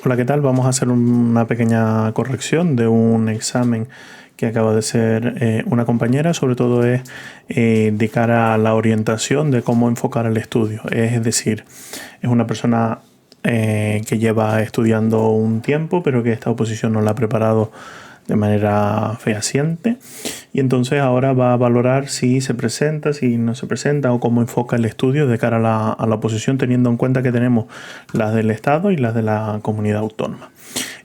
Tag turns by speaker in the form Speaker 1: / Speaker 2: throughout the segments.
Speaker 1: Hola, ¿qué tal? Vamos a hacer una pequeña corrección de un examen que acaba de ser una compañera. Sobre todo es de cara a la orientación de cómo enfocar el estudio. Es decir, es una persona que lleva estudiando un tiempo, pero que esta oposición no la ha preparado de manera fehaciente, y entonces ahora va a valorar si se presenta, si no se presenta, o cómo enfoca el estudio de cara a la oposición, teniendo en cuenta que tenemos las del Estado y las de la comunidad autónoma.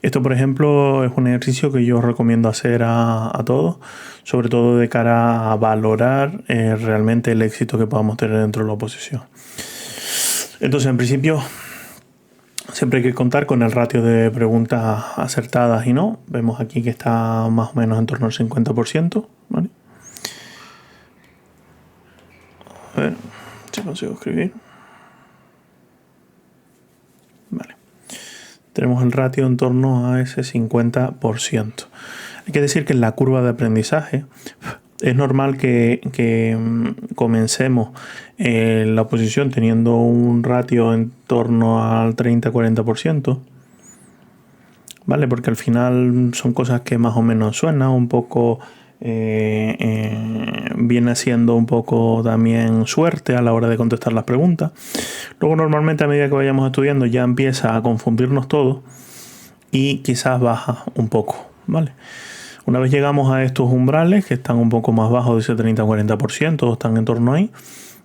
Speaker 1: Esto, por ejemplo, es un ejercicio que yo recomiendo hacer a todos, sobre todo de cara a valorar realmente el éxito que podamos tener dentro de la oposición. Entonces, en principio, siempre hay que contar con el ratio de preguntas acertadas y no. Vemos aquí que está más o menos en torno al 50%. ¿Vale? A ver si consigo escribir. Vale. Tenemos el ratio en torno a ese 50%. Hay que decir que en la curva de aprendizaje es normal que comencemos la oposición teniendo un ratio en torno al 30-40%. ¿Vale? Porque al final son cosas que más o menos suenan un poco, viene siendo un poco también suerte a la hora de contestar las preguntas. Luego normalmente a medida que vayamos estudiando ya empieza a confundirnos todo y quizás baja un poco, ¿vale? Una vez llegamos a estos umbrales que están un poco más bajos de ese 30-40%, o están en torno ahí,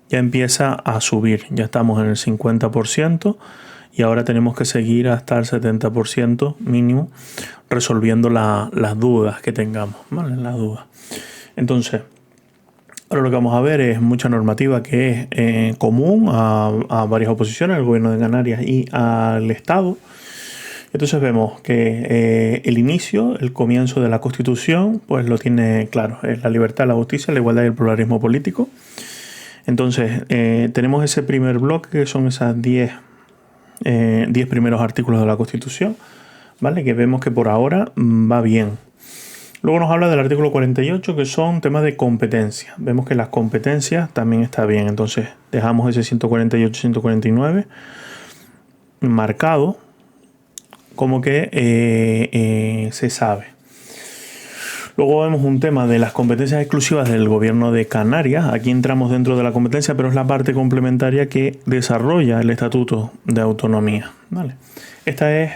Speaker 1: ya empieza a subir, ya estamos en el 50%. Y ahora tenemos que seguir hasta el 70% mínimo resolviendo las dudas que tengamos, ¿vale? Las dudas. Entonces, ahora lo que vamos a ver es mucha normativa que es común a varias oposiciones, al Gobierno de Canarias y al Estado. Entonces vemos que el inicio, el comienzo de la Constitución, pues lo tiene claro. Es la libertad, la justicia, la igualdad y el pluralismo político. Entonces, tenemos ese primer bloque que son esas 10 primeros artículos de la Constitución, ¿vale? Que vemos que por ahora va bien. Luego nos habla del artículo 48, que son temas de competencia. Vemos que las competencias también está bien. Entonces dejamos ese 148-149 marcado como que se sabe. Luego vemos un tema de las competencias exclusivas del Gobierno de Canarias. Aquí entramos dentro de la competencia, pero es la parte complementaria que desarrolla el Estatuto de Autonomía, ¿vale? Esta es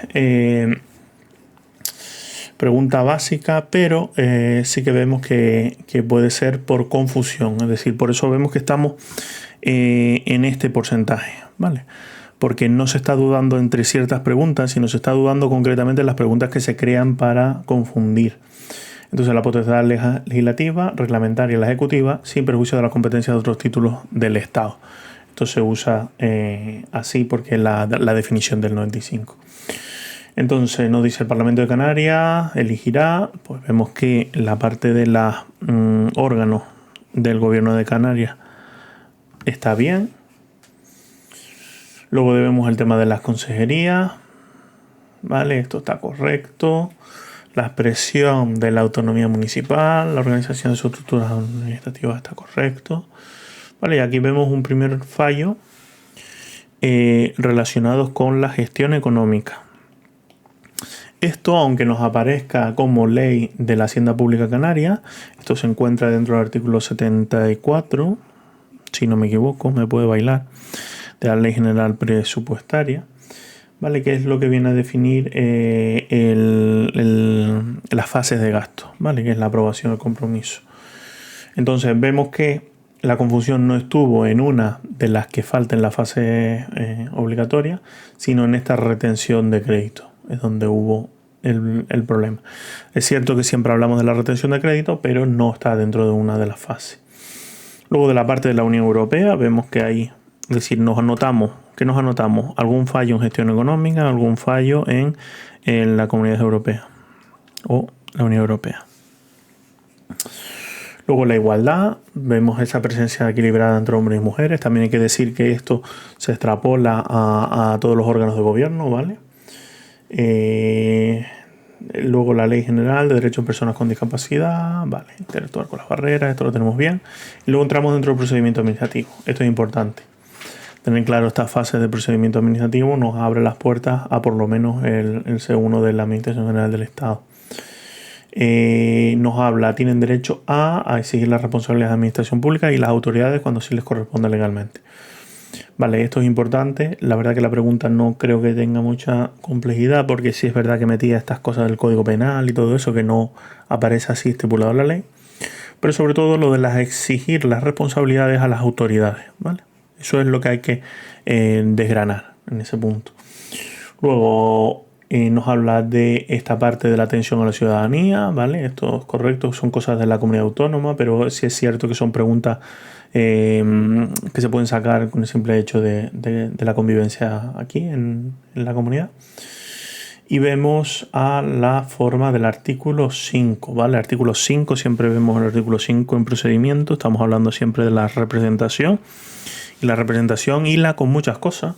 Speaker 1: pregunta básica, pero sí que vemos que puede ser por confusión. Es decir, por eso vemos que estamos en este porcentaje, ¿vale? Porque no se está dudando entre ciertas preguntas, sino se está dudando concretamente en las preguntas que se crean para confundir. Entonces, la potestad legislativa, reglamentaria y la ejecutiva, sin perjuicio de la competencia de otros títulos del Estado. Esto se usa así porque es la definición del 95. Entonces, nos dice el Parlamento de Canarias elegirá, pues vemos que la parte de los órganos del Gobierno de Canarias está bien. Luego vemos el tema de las consejerías, ¿vale? Esto está correcto. La expresión de la autonomía municipal, la organización de sus estructuras administrativas está correcto. Vale, y aquí vemos un primer fallo relacionado con la gestión económica. Esto, aunque nos aparezca como ley de la Hacienda Pública Canaria, esto se encuentra dentro del artículo 74, si no me equivoco, me puede bailar, de la Ley General Presupuestaria. ¿Vale? Que es lo que viene a definir las fases de gasto, ¿vale? Que es la aprobación del compromiso. Entonces vemos que la confusión no estuvo en una de las que falta en la fase obligatoria, sino en esta retención de crédito, es donde hubo el problema. Es cierto que siempre hablamos de la retención de crédito, pero no está dentro de una de las fases. Luego de la parte de la Unión Europea vemos que hay, es decir, nos anotamos algún fallo en gestión económica, algún fallo en la Comunidad Europea o la Unión Europea. Luego la igualdad, vemos esa presencia equilibrada entre hombres y mujeres. También hay que decir que esto se extrapola a todos los órganos de gobierno, ¿vale? Luego la Ley General de Derechos de Personas con Discapacidad, ¿vale? Interactuar con las barreras, esto lo tenemos bien. Y luego entramos dentro del procedimiento administrativo. Esto es importante. Tener claro estas fases de procedimiento administrativo nos abre las puertas a por lo menos el C1 de la Administración General del Estado. Nos habla, tienen derecho a exigir las responsabilidades de la administración pública y las autoridades cuando sí les corresponde legalmente. Vale, esto es importante. La verdad que la pregunta no creo que tenga mucha complejidad, porque sí es verdad que metía estas cosas del Código Penal y todo eso que no aparece así estipulado en la ley. Pero sobre todo lo de exigir las responsabilidades a las autoridades, ¿vale? Eso es lo que hay que desgranar en ese punto. Luego nos habla de esta parte de la atención a la ciudadanía, ¿vale? Esto es correcto, son cosas de la comunidad autónoma, pero sí es cierto que son preguntas que se pueden sacar con el simple hecho de la convivencia aquí en la comunidad. Y vemos a la forma del artículo 5, ¿vale? Artículo 5, siempre vemos el artículo 5 en procedimiento, estamos hablando siempre de la representación. Y la representación hila con muchas cosas.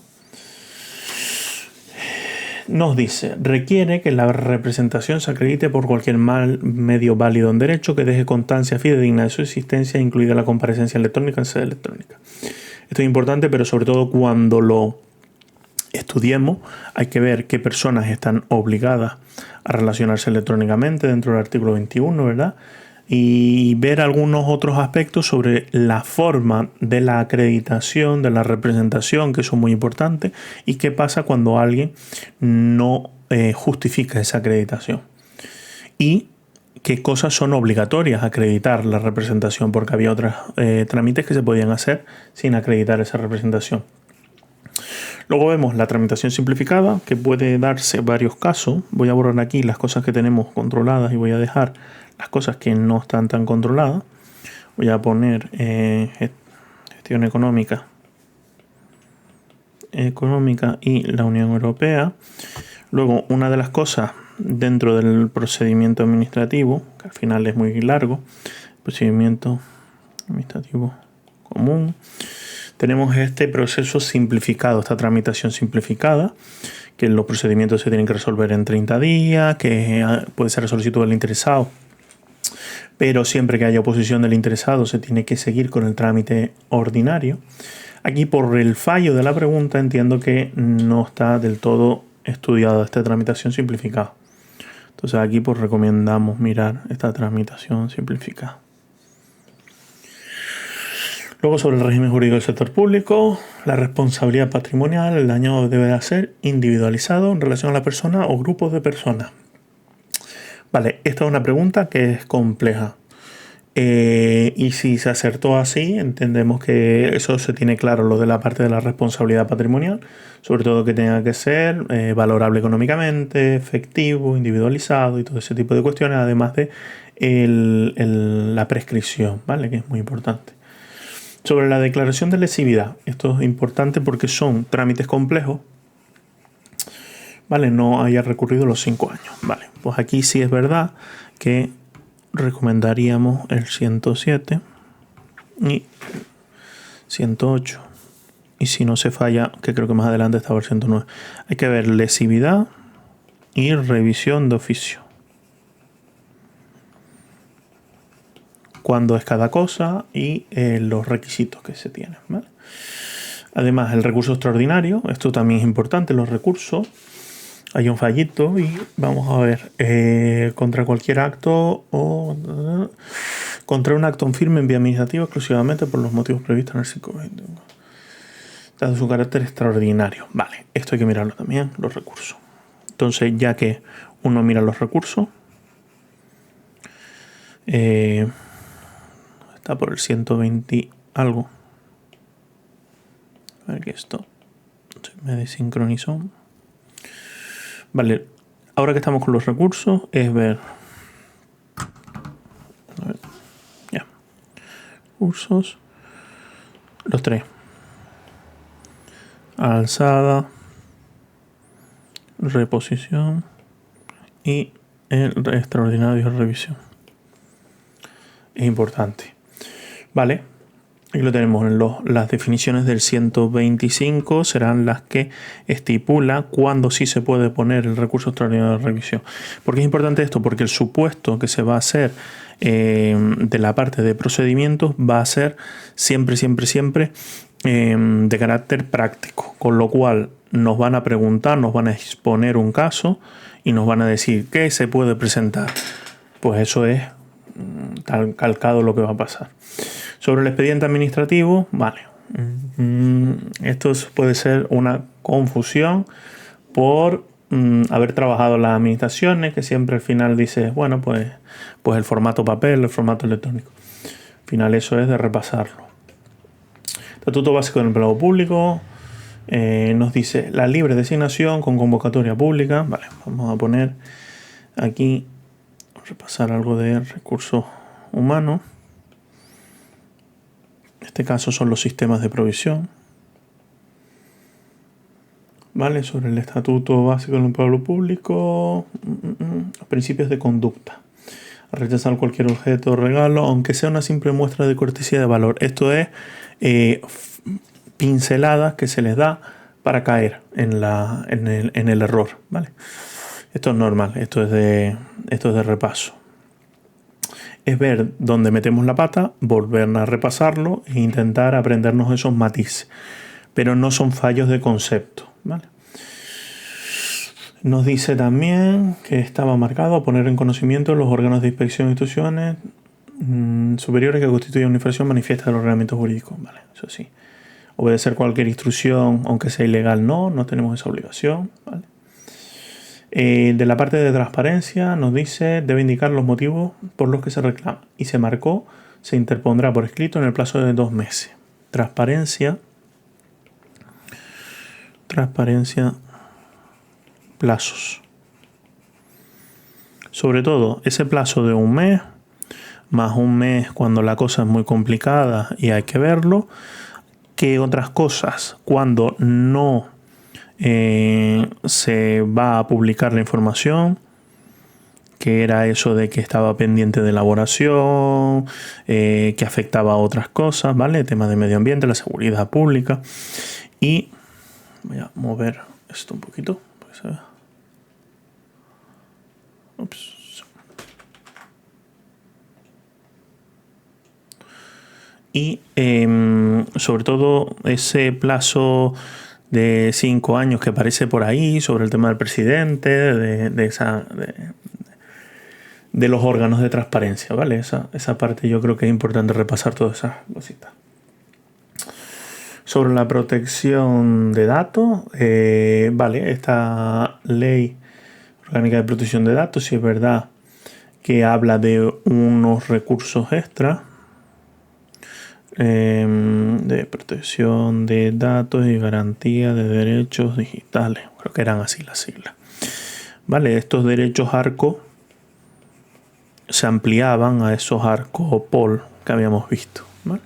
Speaker 1: Nos dice, requiere que la representación se acredite por cualquier medio válido en derecho que deje constancia fidedigna de su existencia, incluida la comparecencia electrónica en sede electrónica. Esto es importante, pero sobre todo cuando lo estudiemos, hay que ver qué personas están obligadas a relacionarse electrónicamente dentro del artículo 21, ¿verdad? Y ver algunos otros aspectos sobre la forma de la acreditación, de la representación, que son muy importantes, y qué pasa cuando alguien no justifica esa acreditación. Y qué cosas son obligatorias acreditar la representación, porque había otros trámites que se podían hacer sin acreditar esa representación. Luego vemos la tramitación simplificada, que puede darse varios casos. Voy a borrar aquí las cosas que tenemos controladas y voy a dejar las cosas que no están tan controladas. Voy a poner gestión económica y la Unión Europea. Luego, una de las cosas dentro del procedimiento administrativo, que al final es muy largo, procedimiento administrativo común, tenemos este proceso simplificado, esta tramitación simplificada, que los procedimientos se tienen que resolver en 30 días, que puede ser solicitud del interesado, pero siempre que haya oposición del interesado se tiene que seguir con el trámite ordinario. Aquí, por el fallo de la pregunta, entiendo que no está del todo estudiada esta tramitación simplificada. Entonces aquí pues recomendamos mirar esta tramitación simplificada. Luego, sobre el régimen jurídico del sector público, la responsabilidad patrimonial, el daño debe ser individualizado en relación a la persona o grupos de personas. Vale, esta es una pregunta que es compleja. Y si se acertó así, entendemos que eso se tiene claro, lo de la parte de la responsabilidad patrimonial, sobre todo que tenga que ser valorable económicamente, efectivo, individualizado y todo ese tipo de cuestiones, además de la prescripción, ¿vale? Que es muy importante. Sobre la declaración de lesividad, esto es importante porque son trámites complejos, ¿vale? No haya recurrido los 5 años, ¿vale? Pues aquí sí es verdad que recomendaríamos el 107 y 108. Y si no se falla, que creo que más adelante estaba el 109. Hay que ver lesividad y revisión de oficio. Cuándo es cada cosa y los requisitos que se tienen, ¿vale? Además, el recurso extraordinario, esto también es importante, los recursos. Hay un fallito y vamos a ver, contra cualquier acto o contra un acto en firme en vía administrativa exclusivamente por los motivos previstos en el 520. Dado su carácter extraordinario. Vale, esto hay que mirarlo también, los recursos. Entonces, ya que uno mira los recursos, está por el 120 algo. A ver que esto se me desincronizó. Vale, ahora que estamos con los recursos, es ver. A ver, ya. Recursos. Los 3. Alzada. Reposición. Y el extraordinario de revisión. Es importante. Vale. Aquí lo tenemos en las definiciones del 125 serán las que estipula cuándo sí se puede poner el recurso extraordinario de revisión. ¿Por qué es importante esto? Porque el supuesto que se va a hacer de la parte de procedimientos va a ser siempre de carácter práctico, con lo cual nos van a preguntar, nos van a exponer un caso y nos van a decir qué se puede presentar. Pues eso es tal calcado lo que va a pasar. Sobre el expediente administrativo, vale. Esto puede ser una confusión por haber trabajado en las administraciones, que siempre al final dices, bueno, pues el formato papel, el formato electrónico. Al final eso es de repasarlo. Estatuto básico del empleado público. Nos dice la libre designación con convocatoria pública. Vale, vamos a poner aquí, repasar algo de recursos humanos. En este caso son los sistemas de provisión. Vale, sobre el estatuto básico del empleado público. Principios de conducta. Rechazar cualquier objeto o regalo, aunque sea una simple muestra de cortesía de valor. Esto es pinceladas que se les da para caer en el error, ¿vale? Esto es normal, esto es de repaso. Es ver dónde metemos la pata, volver a repasarlo e intentar aprendernos esos matices. Pero no son fallos de concepto, ¿vale? Nos dice también que estaba marcado a poner en conocimiento los órganos de inspección e instituciones superiores que constituyen una infracción manifiesta del ordenamiento jurídico. Vale, eso sí. Obedecer cualquier instrucción, aunque sea ilegal, no tenemos esa obligación. ¿Vale? De la parte de transparencia nos dice debe indicar los motivos por los que se reclama y se marcó, se interpondrá por escrito en el plazo de 2 meses. Transparencia, plazos. Sobre todo ese plazo de 1 mes, más 1 mes cuando la cosa es muy complicada y hay que verlo, que otras cosas cuando no se va a publicar la información, que era eso de que estaba pendiente de elaboración, que afectaba a otras cosas, ¿vale? El tema de medio ambiente, la seguridad pública. Y voy a mover esto un poquito para que se vea. Ups. Y sobre todo ese plazo de 5 años que aparece por ahí sobre el tema del presidente, de los órganos de transparencia, ¿vale? Esa parte yo creo que es importante repasar todas esas cositas. Sobre la protección de datos, vale, esta ley orgánica de protección de datos, sí es verdad que habla de unos recursos extra de protección de datos y garantía de derechos digitales. Creo que eran así las siglas. Vale, estos derechos ARCO se ampliaban a esos ARCO POL que habíamos visto. ¿Vale?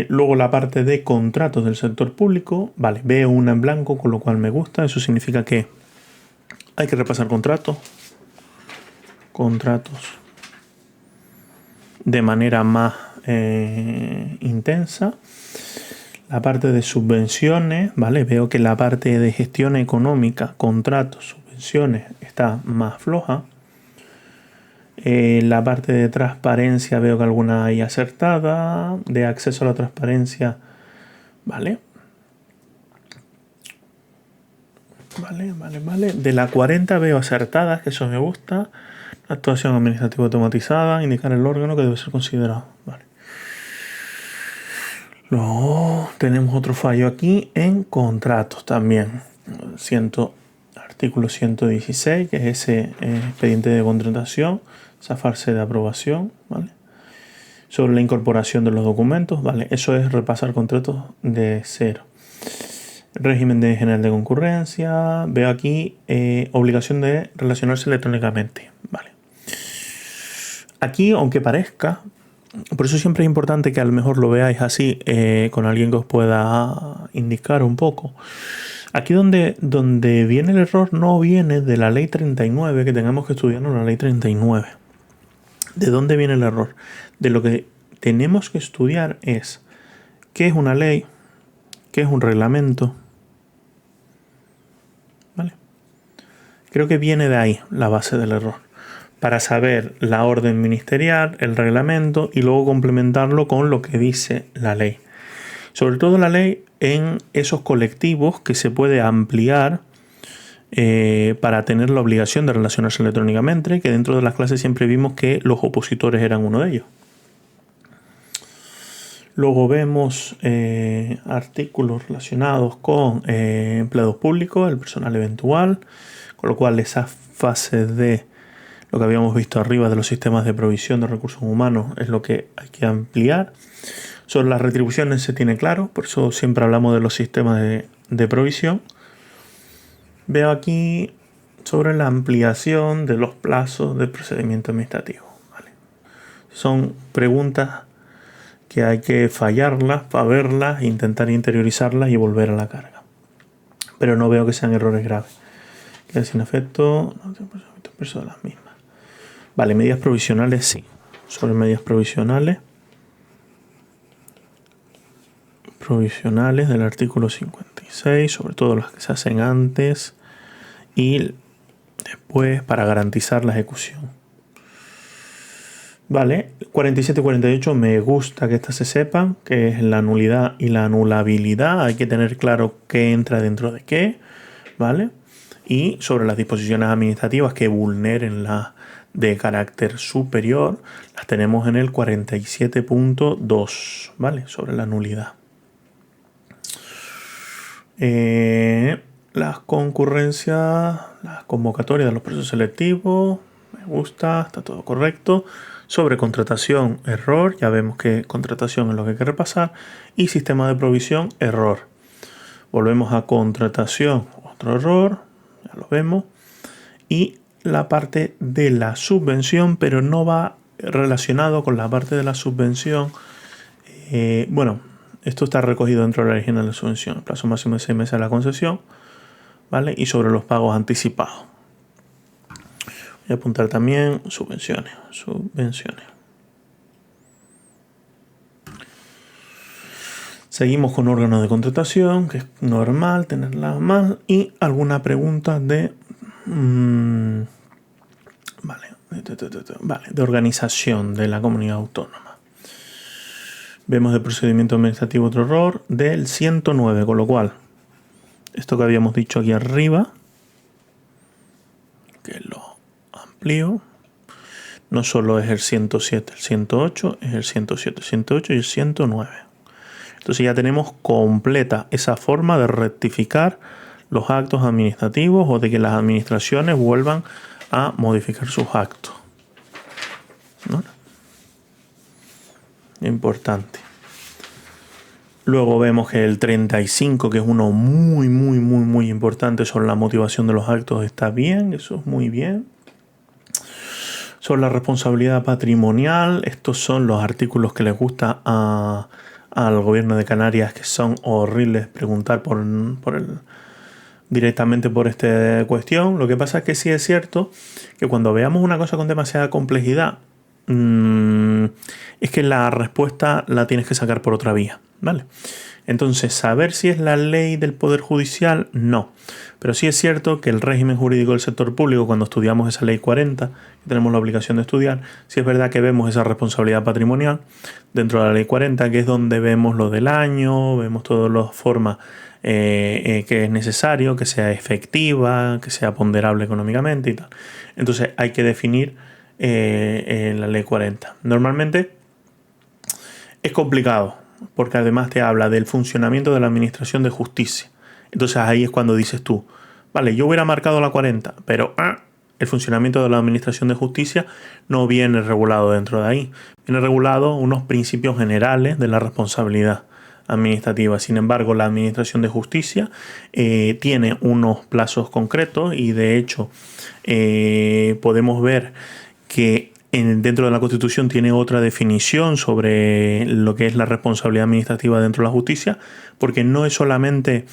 Speaker 1: Luego la parte de contratos del sector público. Vale, veo una en blanco, con lo cual me gusta. Eso significa que hay que repasar contratos de manera más intensa. La parte de subvenciones, ¿vale? Veo que la parte de gestión económica, contratos, subvenciones, está más floja. La parte de transparencia veo que alguna hay acertada. De acceso a la transparencia, ¿vale? Vale. De la 40 veo acertadas, que eso me gusta. Actuación administrativa automatizada, indicar el órgano que debe ser considerado. Vale. Luego tenemos otro fallo aquí en contratos también. Artículo 116, que es ese expediente de contratación, zafarse de aprobación, ¿vale? Sobre la incorporación de los documentos, ¿vale? Eso es repasar contratos de cero. Régimen de general de concurrencia. Veo aquí obligación de relacionarse electrónicamente, ¿vale? Aquí, aunque parezca, por eso siempre es importante que a lo mejor lo veáis así, con alguien que os pueda indicar un poco. Aquí donde viene el error no viene de la ley 39, que tengamos que estudiarnos la ley 39. ¿De dónde viene el error? De lo que tenemos que estudiar es qué es una ley, qué es un reglamento. ¿Vale? Creo que viene de ahí la base del error. para saber la orden ministerial, el reglamento y luego complementarlo con lo que dice la ley. Sobre todo la ley en esos colectivos que se puede ampliar para tener la obligación de relacionarse electrónicamente, que dentro de las clases siempre vimos que los opositores eran uno de ellos. Luego vemos artículos relacionados con empleados públicos, el personal eventual, con lo cual esa fase de lo que habíamos visto arriba de los sistemas de provisión de recursos humanos es lo que hay que ampliar. Sobre las retribuciones se tiene claro, por eso siempre hablamos de los sistemas de provisión. Veo aquí sobre la ampliación de los plazos del procedimiento administrativo. ¿Vale? Son preguntas que hay que fallarlas, para verlas, intentar interiorizarlas y volver a la carga. Pero no veo que sean errores graves. Queda sin efecto, no tengo peso de las mismas. Vale, medidas provisionales sí. Sobre medidas provisionales del artículo 56, sobre todo las que se hacen antes y después para garantizar la ejecución. Vale, 47 y 48 me gusta que estas se sepan, que es la nulidad y la anulabilidad. Hay que tener claro qué entra dentro de qué, ¿vale? Y sobre las disposiciones administrativas que vulneren la de carácter superior, las tenemos en el 47.2, ¿vale? Sobre la nulidad. Las concurrencias, las convocatorias de los procesos selectivos, me gusta, está todo correcto. Sobre contratación, error, ya vemos que contratación es lo que hay que repasar. Y sistema de provisión, error. Volvemos a contratación, otro error, ya lo vemos. Y la parte de la subvención, pero no va relacionado con la parte de la subvención. Esto está recogido dentro de la ley general de subvención. El plazo máximo de 6 meses de la concesión, ¿vale? Y sobre los pagos anticipados. Voy a apuntar también subvenciones. Seguimos con órganos de contratación, que es normal tenerlas más. Y alguna pregunta de de organización de la comunidad autónoma. Vemos de procedimiento administrativo otro error del 109, con lo cual esto que habíamos dicho aquí arriba, que lo amplío, no solo es el 107, el 108, es el 107, el 108 y el 109. Entonces ya tenemos completa esa forma de rectificar los actos administrativos o de que las administraciones vuelvan a modificar sus actos, ¿no? Importante. Luego vemos que el 35, que es uno muy importante sobre la motivación de los actos, está bien, eso es muy bien. Sobre la responsabilidad patrimonial, estos son los artículos que les gusta al gobierno de Canarias, que son horribles preguntar directamente por esta cuestión. Lo que pasa es que sí es cierto que cuando veamos una cosa con demasiada complejidad, es que la respuesta la tienes que sacar por otra vía, ¿vale? Entonces, saber si es la ley del Poder Judicial, no. Pero sí es cierto que el régimen jurídico del sector público, cuando estudiamos esa ley 40, que tenemos la obligación de estudiar, sí es verdad que vemos esa responsabilidad patrimonial dentro de la ley 40, que es donde vemos lo del año, vemos todas las formas que es necesario, que sea efectiva, que sea ponderable económicamente y tal. Entonces, hay que definir en la ley 40. Normalmente es complicado porque además te habla del funcionamiento de la administración de justicia. Entonces ahí es cuando dices tú, vale, yo hubiera marcado la 40, pero el funcionamiento de la administración de justicia no viene regulado dentro de ahí. Viene regulado unos principios generales de la responsabilidad administrativa. Sin embargo, la administración de justicia tiene unos plazos concretos y de hecho podemos ver que dentro de la Constitución tiene otra definición sobre lo que es la responsabilidad administrativa dentro de la justicia, porque no es solamente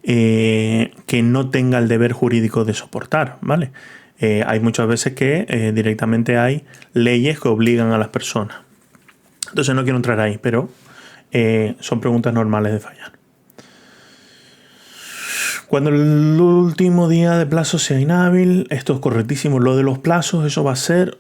Speaker 1: que no tenga el deber jurídico de soportar, ¿vale? Hay muchas veces que directamente hay leyes que obligan a las personas. Entonces no quiero entrar ahí, pero son preguntas normales de fallar. Cuando el último día de plazo sea inhábil, esto es correctísimo. Lo de los plazos, eso va a ser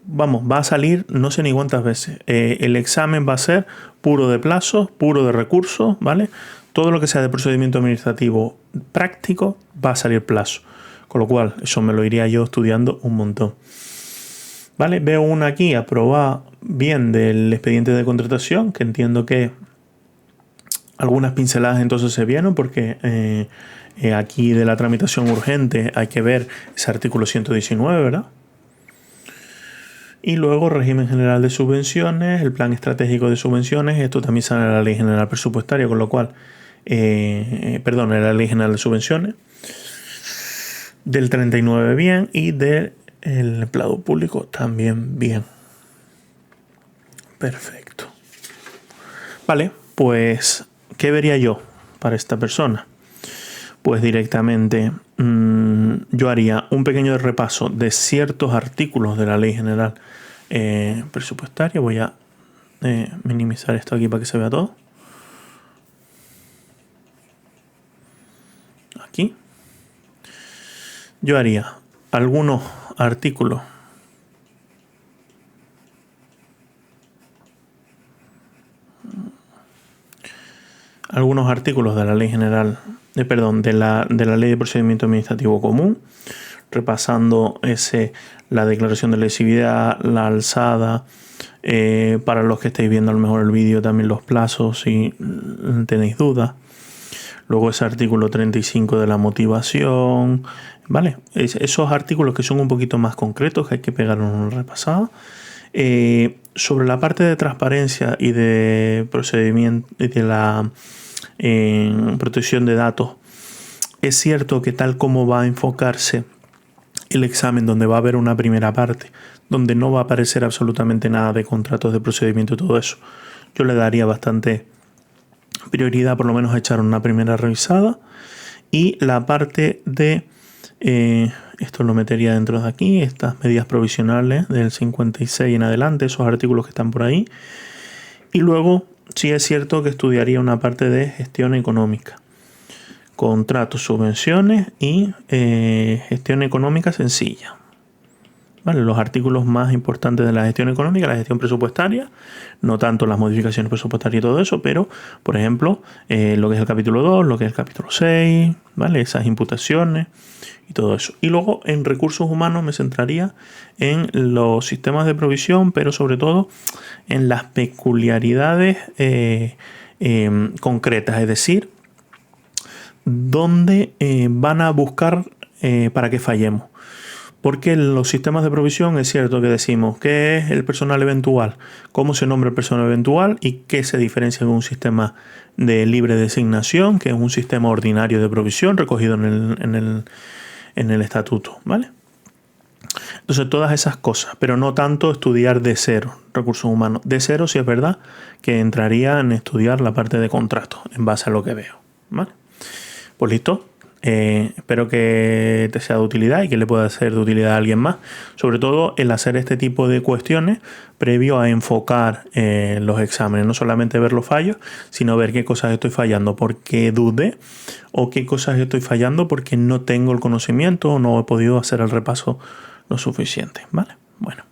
Speaker 1: vamos, va a salir no sé ni cuántas veces. El examen va a ser puro de plazos, puro de recursos, ¿vale? Todo lo que sea de procedimiento administrativo práctico va a salir plazo. Con lo cual, eso me lo iría yo estudiando un montón. ¿Vale? Veo una aquí aprobada bien del expediente de contratación, que entiendo que algunas pinceladas entonces se vieron porque aquí de la tramitación urgente hay que ver ese artículo 119, ¿verdad? Y luego régimen general de subvenciones, el plan estratégico de subvenciones, esto también sale en la ley general presupuestaria, con lo cual, en la ley general de subvenciones, del 39 bien y del empleado público también bien. Perfecto. Vale, pues, ¿qué vería yo para esta persona? Pues directamente yo haría un pequeño repaso de ciertos artículos de la ley general presupuestaria. Voy a minimizar esto aquí para que se vea todo. Aquí. Yo haría algunos artículos de la ley general, de la ley de procedimiento administrativo común, repasando la declaración de lesividad, la alzada, para los que estáis viendo a lo mejor el vídeo también los plazos si tenéis dudas. Luego ese artículo 35 de la motivación, ¿vale? Esos artículos que son un poquito más concretos, que hay que pegar una repasada. Sobre la parte de transparencia y de procedimiento y de la protección de datos, es cierto que tal como va a enfocarse el examen, donde va a haber una primera parte, donde no va a aparecer absolutamente nada de contratos de procedimiento y todo eso, yo le daría bastante prioridad por lo menos a echar una primera revisada. Y la parte de esto lo metería dentro de aquí, estas medidas provisionales del 56 en adelante, esos artículos que están por ahí. Y luego sí es cierto que estudiaría una parte de gestión económica, contratos, subvenciones y gestión económica sencilla. ¿Vale? Los artículos más importantes de la gestión económica, la gestión presupuestaria, no tanto las modificaciones presupuestarias y todo eso, pero, por ejemplo, lo que es el capítulo 2, lo que es el capítulo 6, ¿vale? Esas imputaciones y todo eso. Y luego en recursos humanos me centraría en los sistemas de provisión, pero sobre todo en las peculiaridades concretas, es decir, dónde van a buscar para que fallemos. Porque en los sistemas de provisión es cierto que decimos qué es el personal eventual, cómo se nombra el personal eventual y qué se diferencia de un sistema de libre designación, que es un sistema ordinario de provisión recogido en el estatuto, ¿vale? Entonces todas esas cosas, pero no tanto estudiar de cero recursos humanos. De cero sí es verdad que entraría en estudiar la parte de contrato en base a lo que veo, ¿vale? Pues listo. Espero que te sea de utilidad y que le pueda ser de utilidad a alguien más, sobre todo el hacer este tipo de cuestiones previo a enfocar los exámenes, no solamente ver los fallos, sino ver qué cosas estoy fallando porque dudé o qué cosas estoy fallando porque no tengo el conocimiento o no he podido hacer el repaso lo suficiente, ¿vale? Bueno.